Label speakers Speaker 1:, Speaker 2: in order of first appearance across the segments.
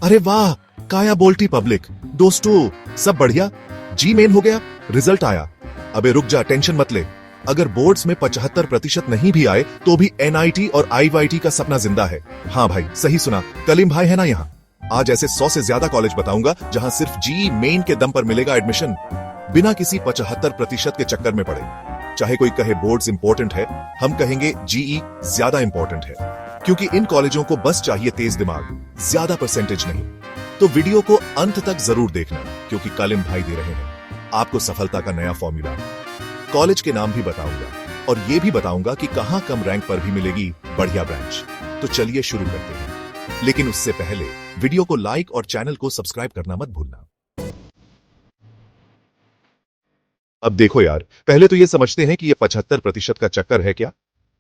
Speaker 1: अरे वाह, काया बोल्टी पब्लिक। दोस्तों सब बढ़िया, जी मेन हो गया, रिजल्ट आया। अबे रुक जा, टेंशन मत ले। अगर बोर्ड्स में 75% नहीं भी आए तो भी एनआईटी और आईवाईटी का सपना जिंदा है। हाँ भाई, सही सुना, कलीम भाई है ना यहाँ। आज ऐसे 100 से ज्यादा कॉलेज बताऊंगा जहां सिर्फ जी मेन के दम पर मिलेगा एडमिशन, बिना किसी 75% के चक्कर में पड़े। चाहे कोई कहे बोर्ड्स इंपॉर्टेंट है, हम कहेंगे जीई ज्यादा इंपॉर्टेंट है, क्योंकि इन कॉलेजों को बस चाहिए तेज दिमाग, ज्यादा परसेंटेज नहीं। तो वीडियो को अंत तक जरूर देखना, क्योंकि कालिम भाई दे रहे हैं आपको सफलता का नया फॉर्मूला। कॉलेज के नाम भी बताऊंगा और ये भी बताऊंगा कि कहां कम रैंक पर भी मिलेगी बढ़िया ब्रांच। तो चलिए शुरू करते हैं, लेकिन उससे पहले वीडियो को लाइक और चैनल को सब्सक्राइब करना मत भूलना। अब देखो यार, पहले तो ये समझते हैं कि ये 75% का चक्कर है क्या।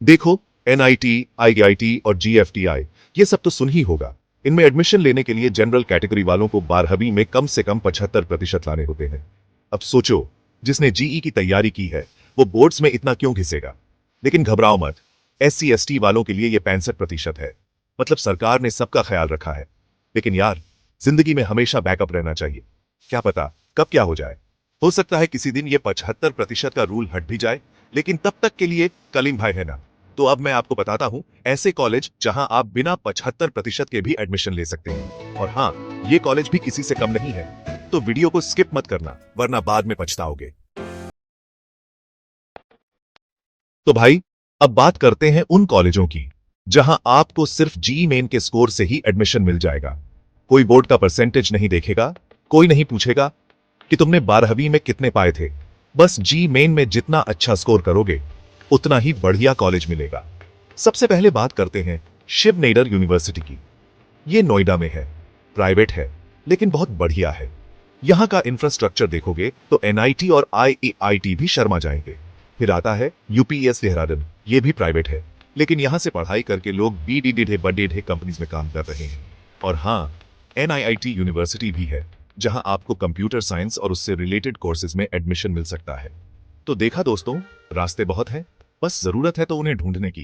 Speaker 1: देखो, एनआईटी, आईआईटी और जीएफटीआई, ये सब तो सुन ही होगा। इनमें एडमिशन लेने के लिए जनरल कैटेगरी वालों को 12वीं में कम से कम 75% लाने होते हैं। अब सोचो, जिसने जीई की तैयारी की है वो बोर्ड्स में इतना क्यों घिसेगा। लेकिन घबराओ मत, एससी एसटी वालों के लिए ये 65% है। मतलब सरकार ने सबका ख्याल रखा है। लेकिन यार, जिंदगी में हमेशा बैकअप रहना चाहिए। क्या पता कब क्या हो जाए। हो सकता है किसी दिन ये 75% का रूल हट भी जाए, लेकिन तब तक के लिए कलीम भाई है ना। तो अब मैं आपको बताता हूं ऐसे कॉलेज जहां आप बिना 75% के भी एडमिशन ले सकते हैं। और हां, ये कॉलेज भी किसी से कम नहीं है। तो वीडियो को स्किप मत करना, वरना बाद में पछताओगे। तो भाई, अब बात करते हैं उन कॉलेजों की जहां आपको सिर्फ जी मेन के स्कोर से ही एडमिशन मिल जाएगा। कोई बोर्ड का परसेंटेज नहीं देखेगा, कोई नहीं पूछेगा कि तुमने 12वीं में कितने पाए थे। बस जी मेन में जितना अच्छा स्कोर करोगे उतना ही बढ़िया कॉलेज मिलेगा। सबसे पहले बात करते हैं शिव नाडर यूनिवर्सिटी की। ये नोएडा में है, प्राइवेट है, लेकिन बहुत बढ़िया है। यहां का इंफ्रास्ट्रक्चर देखोगे तो एनआईटी और आईआईटी भी शर्मा जाएंगे। फिर आता है यूपीएस देहरादून, ये भी प्राइवेट है, लेकिन यहां से पढ़ाई करके लोग बीडीडी बड़े कंपनीज में काम कर रहे हैं। और हाँ, एनआईटी यूनिवर्सिटी भी है, जहां आपको कंप्यूटर साइंस और उससे रिलेटेड कोर्सेज में एडमिशन मिल सकता है। तो देखा दोस्तों, रास्ते बहुत हैं, बस जरूरत है तो उन्हें ढूंढने की।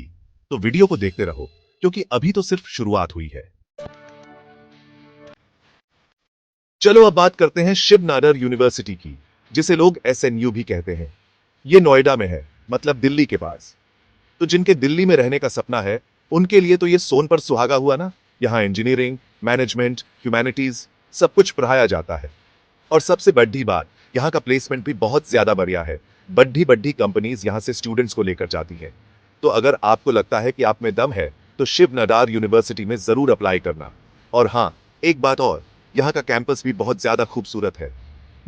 Speaker 1: तो वीडियो को देखते रहो, क्योंकि अभी तो सिर्फ शुरुआत हुई है। चलो अब बात करते हैं शिव नाडर यूनिवर्सिटी की, जिसे लोग एसएनयू भी कहते हैं। ये नोएडा में है, मतलब दिल्ली के पास। तो जिनके दिल्ली में रहने का सपना है, उनके लिए तो ये सोन पर सुहागा हुआ ना। यहाँ इंजीनियरिंग, मैनेजमेंट, ह्यूमैनिटीज सब कुछ पढ़ाया जाता है। और सबसे बड़ी बात, यहाँ का प्लेसमेंट भी बहुत ज्यादा बढ़िया है। बड़ी बड़ी कंपनीज यहाँ से स्टूडेंट्स को लेकर जाती हैं। तो अगर आपको लगता है कि आप में दम है, तो शिव नाडर यूनिवर्सिटी में जरूर अप्लाई करना। और हाँ, एक बात और, यहाँ का कैंपस भी बहुत ज्यादा खूबसूरत है।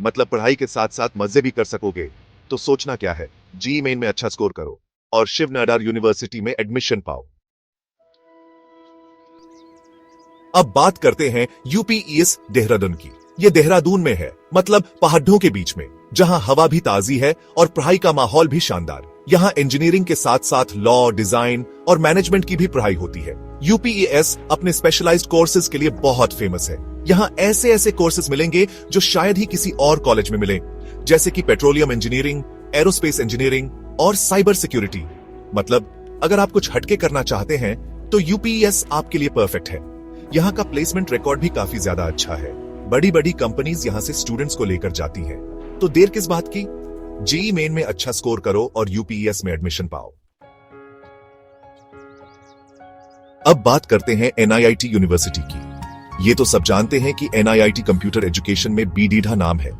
Speaker 1: मतलब पढ़ाई के साथ साथ मजे भी कर सकोगे। तो सोचना क्या है, जी मेन में अच्छा स्कोर करो और शिव नाडर यूनिवर्सिटी में एडमिशन पाओ। अब बात करते हैं यूपीईएस देहरादून की। ये देहरादून में है, मतलब पहाड़ों के बीच में, जहां हवा भी ताजी है और पढ़ाई का माहौल भी शानदार। यहाँ इंजीनियरिंग के साथ साथ लॉ, डिजाइन और मैनेजमेंट की भी पढ़ाई होती है। यूपीईएस अपने स्पेशलाइज्ड कोर्सेज के लिए बहुत फेमस है। यहाँ ऐसे ऐसे कोर्सेज मिलेंगे जो शायद ही किसी और कॉलेज में मिले, जैसे कि पेट्रोलियम इंजीनियरिंग, एरोस्पेस इंजीनियरिंग और साइबर सिक्योरिटी। मतलब अगर आप कुछ हटके करना चाहते हैं तो यूपीईएस आपके लिए परफेक्ट है। यहाँ का प्लेसमेंट रिकॉर्ड भी काफी ज्यादा अच्छा है। बड़ी बड़ी कंपनीज यहाँ से स्टूडेंट्स को लेकर जाती हैं। तो देर किस बात की, जेईई मेन में अच्छा स्कोर करो और यूपीईएस में एडमिशन पाओ। अब बात करते हैं एनआईटी यूनिवर्सिटी की। ये तो सब जानते हैं कि एनआईटी कंप्यूटर एजुकेशन में बीडीढा नाम है।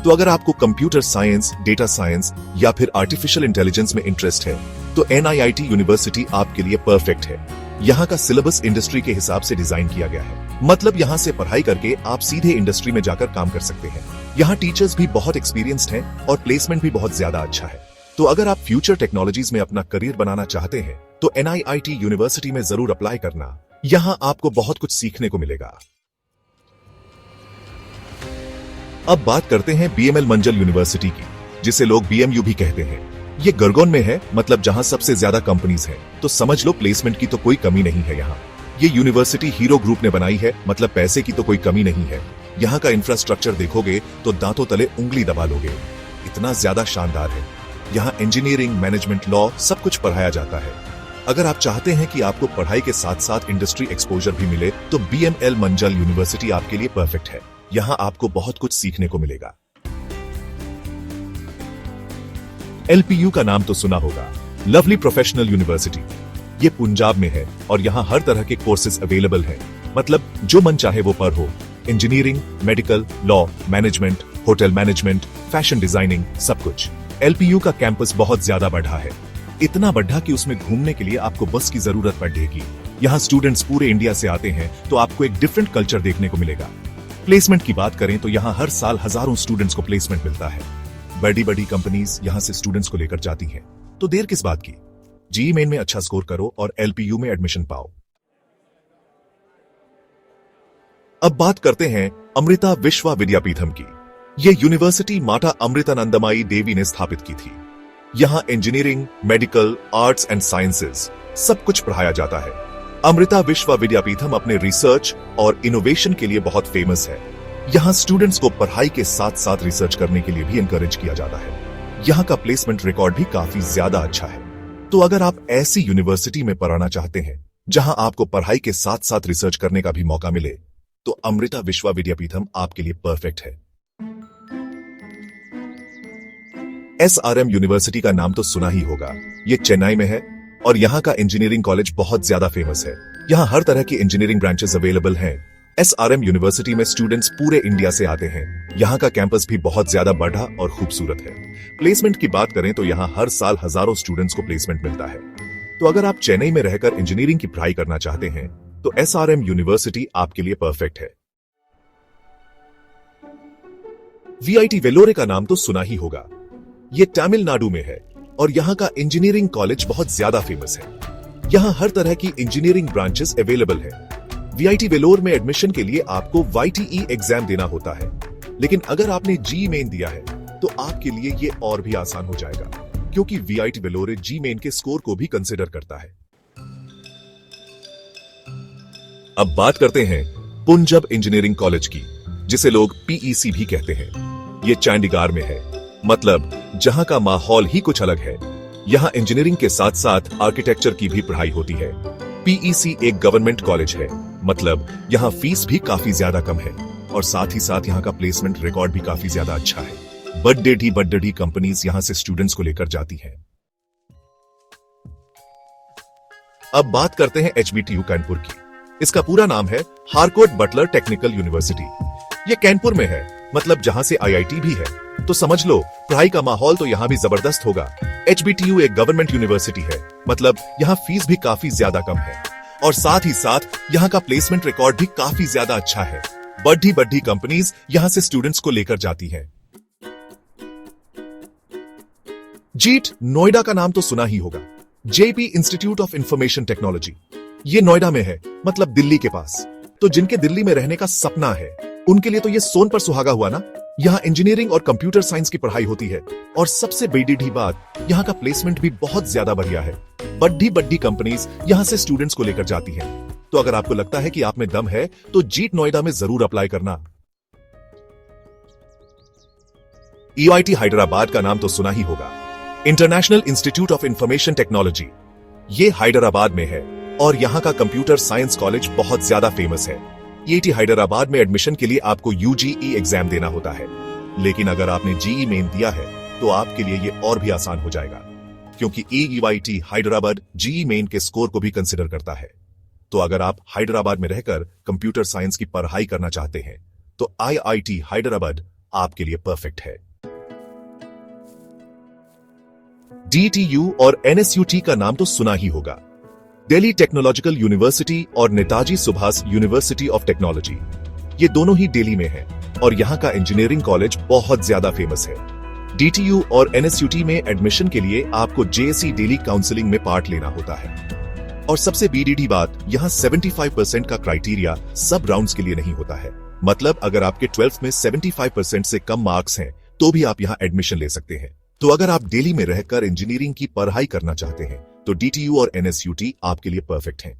Speaker 1: तो अगर आपको कंप्यूटर साइंस, डेटा साइंस या फिर आर्टिफिशियल इंटेलिजेंस में इंटरेस्ट है, तो एनआईटी यूनिवर्सिटी आपके लिए परफेक्ट है। यहाँ का सिलेबस इंडस्ट्री के हिसाब से डिजाइन किया गया है। मतलब यहाँ से पढ़ाई करके आप सीधे इंडस्ट्री में जाकर काम कर सकते हैं। यहाँ टीचर्स भी बहुत एक्सपीरियंस्ड हैं और प्लेसमेंट भी बहुत ज्यादा अच्छा है। तो अगर आप फ्यूचर टेक्नोलॉजीज में अपना करियर बनाना चाहते हैं, तो एनआईटी यूनिवर्सिटी में जरूर अप्लाई करना। यहाँ आपको बहुत कुछ सीखने को मिलेगा। अब बात करते हैं बीएमएल मंजल यूनिवर्सिटी की, जिसे लोग बीएमयू भी कहते हैं। ये गरगोन में है, मतलब जहां सबसे ज्यादा कंपनीज हैं। तो समझ लो प्लेसमेंट की तो कोई कमी नहीं है यहाँ। ये यूनिवर्सिटी हीरो ग्रुप ने बनाई है, मतलब पैसे की तो कोई कमी नहीं है। यहाँ का इंफ्रास्ट्रक्चर देखोगे तो दांतों तले उंगली दबा लोगे, इतना ज्यादा शानदार है। यहाँ इंजीनियरिंग, मैनेजमेंट, लॉ सब कुछ पढ़ाया जाता है। अगर आप चाहते हैं कि आपको पढ़ाई के साथ साथ इंडस्ट्री एक्सपोजर भी मिले तो BML मंजल यूनिवर्सिटी आपके लिए परफेक्ट है। यहां आपको बहुत कुछ सीखने को मिलेगा। LPU का नाम तो सुना होगा, लवली प्रोफेशनल यूनिवर्सिटी। ये पंजाब में है और यहां हर तरह के कोर्सेज अवेलेबल हैं। मतलब जो मन चाहे वो पढ़ो। Engineering, medical, law, management, hotel management, fashion designing, सब कुछ। LPU का कैंपस बहुत ज्यादा बढ़ा है, इतना बढ़ा कि उसमें घूमने के लिए आपको बस की जरूरत पड़ेगी। यहाँ स्टूडेंट्स पूरे इंडिया से आते हैं तो आपको एक डिफरेंट कल्चर देखने को मिलेगा। प्लेसमेंट की बात करें तो यहाँ हर साल हजारों स्टूडेंट्स को प्लेसमेंट मिलता है। बड़ी बड़ी कंपनीज यहाँ से स्टूडेंट्स को लेकर जाती हैं। तो देर किस बात की, जेईई मेन में अच्छा स्कोर करो और LPU में एडमिशन पाओ। अब बात करते हैं अमृता विश्वा विद्यापीठम की। यह यूनिवर्सिटी माता अमृतानंदमयी देवी ने स्थापित की थी। यहां engineering, medical, arts and sciences सब कुछ पढ़ाया जाता है। अमृता विश्वा विद्यापीठम अपने रिसर्च और इनोवेशन के लिए बहुत फेमस है। यहां स्टूडेंट्स को पढ़ाई के साथ साथ रिसर्च करने के लिए भी एनकरेज किया जाता है। यहां का प्लेसमेंट रिकॉर्ड भी काफी ज्यादा अच्छा है। तो अगर आप ऐसी यूनिवर्सिटी में पढ़ाना चाहते हैं जहां आपको पढ़ाई के साथ साथ रिसर्च करने का भी मौका मिले तो अमृता विश्वा विद्यापीठम आपके लिए परफेक्ट है। SRM यूनिवर्सिटी का नाम तो सुना ही होगा। ये चेन्नई में है और यहाँ का इंजीनियरिंग कॉलेज बहुत ज्यादा फेमस है। यहाँ हर तरह की इंजीनियरिंग ब्रांचेस अवेलेबल हैं। SRM यूनिवर्सिटी में स्टूडेंट्स पूरे इंडिया से आते हैं। यहाँ का कैंपस भी बहुत ज्यादा बड़ा और खूबसूरत है। प्लेसमेंट की बात करें तो यहाँ हर साल हजारों स्टूडेंट्स को प्लेसमेंट मिलता है। तो अगर आप चेन्नई में रहकर इंजीनियरिंग की पढ़ाई करना चाहते हैं तो SRM यूनिवर्सिटी आपके लिए परफेक्ट है। VIT वेलोरे का नाम तो सुना ही होगा। ये तमिलनाडु में है और यहाँ का इंजीनियरिंग कॉलेज बहुत ज्यादा फेमस है। यहाँ हर तरह की इंजीनियरिंग ब्रांचेस अवेलेबल है। VIT वेलोर में एडमिशन के लिए आपको YTE एग्जाम देना होता है, लेकिन अगर आपने जेईई मेन दिया है तो आपके लिए ये और भी आसान हो जाएगा, क्योंकि VIT वेलोरे जेईई मेन के स्कोर को भी कंसिडर करता है। अब बात करते हैं पंजाब इंजीनियरिंग कॉलेज की, जिसे लोग PEC भी कहते हैं। ये चंडीगढ़ में है। मतलब जहां का माहौल ही कुछ अलग है। यहां इंजीनियरिंग के साथ साथ आर्किटेक्चर की भी पढ़ाई होती है। PEC एक गवर्नमेंट कॉलेज है, मतलब यहां फीस भी काफी ज्यादा कम है और साथ ही साथ यहां का प्लेसमेंट रिकॉर्ड भी काफी ज्यादा अच्छा है। बड़ी कंपनीज यहां से स्टूडेंट्स को लेकर जाती हैं। अब बात करते हैं HBTU कानपुर की। इसका पूरा नाम है हारकोट बटलर टेक्निकल यूनिवर्सिटी। ये कानपुर में है, मतलब जहां से IIT भी है। तो समझ लो पढ़ाई का माहौल तो यहाँ भी जबरदस्त होगा। HBTU एक गवर्नमेंट यूनिवर्सिटी है, मतलब यहाँ फीस भी काफी ज्यादा कम है और साथ ही साथ यहाँ का प्लेसमेंट रिकॉर्ड भी काफी ज्यादा अच्छा है। बड़ी कंपनीज यहाँ से स्टूडेंट्स को लेकर जाती हैं। जीट नोएडा का नाम तो सुना ही होगा। JP institute of information technology. ये नोएडा में है, मतलब दिल्ली के पास। तो जिनके दिल्ली में रहने का सपना है उनके लिए तो ये सोन पर सुहागा हुआ ना। यहाँ इंजीनियरिंग और कंप्यूटर साइंस की पढ़ाई होती है और सबसे बड़ी बात, यहाँ का प्लेसमेंट भी बहुत ज्यादा बढ़िया है। बड़ी कंपनीज यहाँ से स्टूडेंट्स को लेकर जाती हैं। तो अगर आपको लगता है कि आप में दम है तो जीट नोएडा में जरूर अप्लाई करना। EIT हैदराबाद का नाम तो सुना ही होगा। International institute of information technology. ये हैदराबाद में है और यहाँ का कंप्यूटर साइंस कॉलेज बहुत ज्यादा फेमस है। EIT हैदराबाद में एडमिशन के लिए आपको UGE एग्जाम देना होता है, लेकिन अगर आपने जेईई मेन दिया है तो आपके लिए ये और भी आसान हो जाएगा, क्योंकि EIT हैदराबाद जेईई मेन के स्कोर को भी कंसिडर करता है। तो अगर आप हैदराबाद में रहकर कंप्यूटर साइंस की पढ़ाई करना चाहते हैं तो IIT हैदराबाद आपके लिए परफेक्ट है। DTU और NSUT का नाम तो सुना ही होगा। दिल्ली टेक्नोलॉजिकल यूनिवर्सिटी और Netaji Subhash university of technology. ये दोनों ही दिल्ली में हैं और यहाँ का इंजीनियरिंग कॉलेज बहुत ज्यादा फेमस है। DTU और NSUT में एडमिशन के लिए आपको JSC दिल्ली काउंसलिंग में पार्ट लेना होता है। और सबसे BDD बात, यहाँ 75% का क्राइटेरिया सब राउंड्स के लिए नहीं होता है। मतलब अगर आपके 12th में 75% से कम मार्क्स हैं तो भी आप यहाँ एडमिशन ले सकते हैं। तो अगर आप दिल्ली में रहकर इंजीनियरिंग की पढ़ाई करना चाहते हैं तो DTU और NSUT आपके लिए परफेक्ट हैं।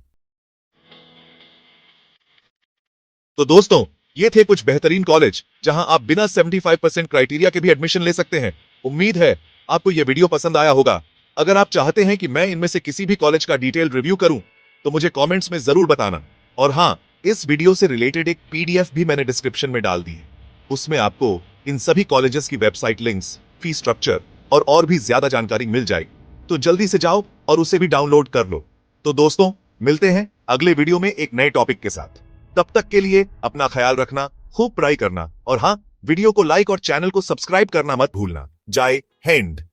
Speaker 1: तो दोस्तों, ये थे कुछ बेहतरीन कॉलेज जहां आप बिना 75% क्राइटेरिया के भी एडमिशन ले सकते हैं। उम्मीद है आपको यह वीडियो पसंद आया होगा। अगर आप चाहते हैं कि मैं इनमें से किसी भी कॉलेज का डिटेल रिव्यू करूं तो मुझे कमेंट्स में जरूर बताना। और हां, इस वीडियो से रिलेटेड एक पीडीएफ भी मैंने डिस्क्रिप्शन में डाल दी है। उसमें आपको इन सभी कॉलेजेस की वेबसाइट लिंक्स, फीस स्ट्रक्चर और भी ज्यादा जानकारी मिल जाएगी। तो जल्दी से जाओ और उसे भी डाउनलोड कर लो। तो दोस्तों, मिलते हैं अगले वीडियो में एक नए टॉपिक के साथ। तब तक के लिए अपना ख्याल रखना, खूब पढ़ाई करना और हां, वीडियो को लाइक और चैनल को सब्सक्राइब करना मत भूलना। जय हिंद।